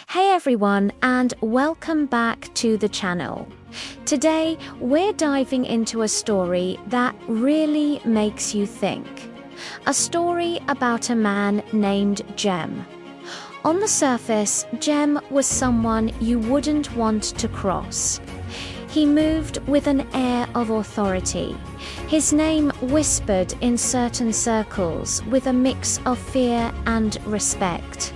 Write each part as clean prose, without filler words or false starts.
Hey everyone, and welcome back to the channel. Today we're diving into a story that really makes you think. A story about a man named Jem. On the surface, Jem was someone you wouldn't want to cross. He moved with an air of authority, his name whispered in certain circles with a mix of fear and respect.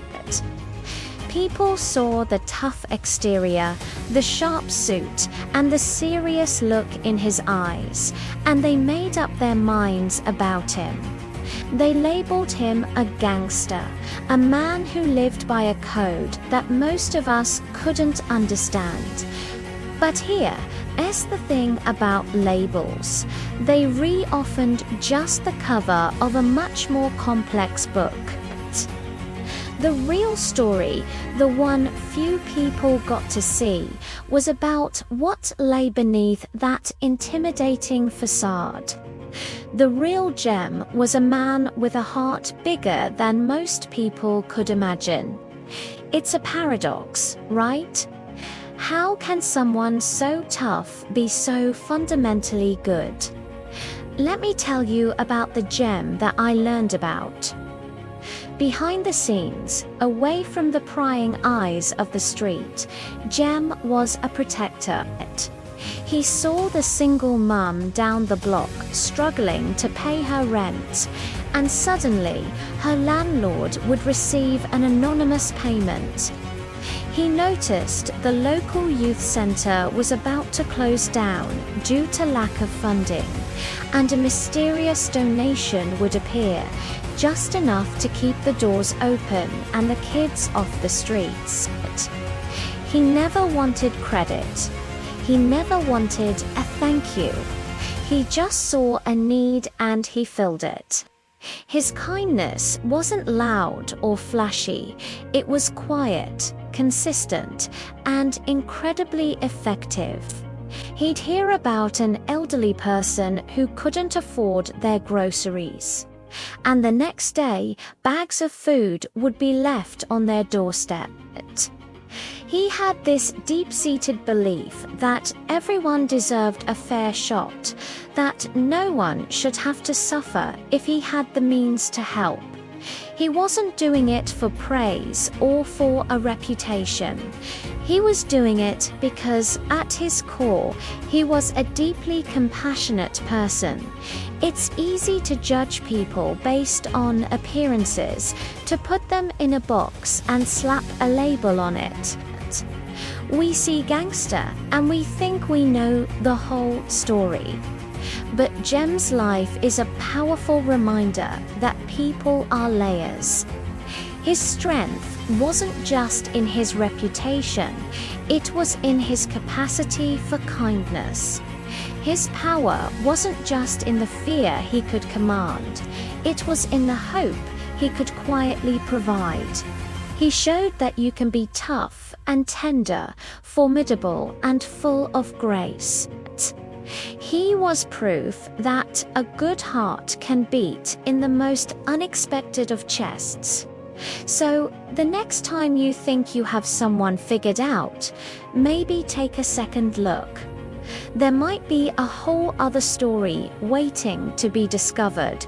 People saw the tough exterior, the sharp suit, and the serious look in his eyes, and they made up their minds about him. They labeled him a gangster, a man who lived by a code that most of us couldn't understand. But here's the thing about labels. They reoffered just the cover of a much more complex book. The real story, the one few people got to see, was about what lay beneath that intimidating facade. The real Jem was a man with a heart bigger than most people could imagine. It's a paradox, right? How can someone so tough be so fundamentally good? Let me tell you about the Jem that I learned about. Behind the scenes, away from the prying eyes of the street, Jem was a protector. He saw the single mum down the block struggling to pay her rent, and suddenly her landlord would receive an anonymous payment. He noticed the local youth centre was about to close down due to lack of funding, and a mysterious donation would appear, just enough to keep the doors open and the kids off the streets. He never wanted credit. He never wanted a thank you. He just saw a need and he filled it. His kindness wasn't loud or flashy. It was quiet, consistent, and incredibly effective. He'd hear about an elderly person who couldn't afford their groceries, and the next day, bags of food would be left on their doorstep. He had this deep-seated belief that everyone deserved a fair shot, that no one should have to suffer if he had the means to help. He wasn't doing it for praise or for a reputation. He was doing it because, at his core, he was a deeply compassionate person. It's easy to judge people based on appearances, to put them in a box and slap a label on it. We see gangster and we think we know the whole story. But Jem's life is a powerful reminder that people are layers. His strength wasn't just in his reputation, it was in his capacity for kindness. His power wasn't just in the fear he could command, it was in the hope he could quietly provide. He showed that you can be tough and tender, formidable and full of grace. He was proof that a good heart can beat in the most unexpected of chests. So, the next time you think you have someone figured out, maybe take a second look. There might be a whole other story waiting to be discovered.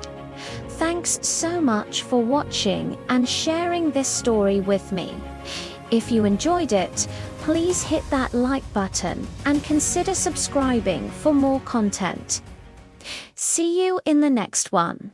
Thanks so much for watching and sharing this story with me. If you enjoyed it, please hit that like button and consider subscribing for more content. See you in the next one.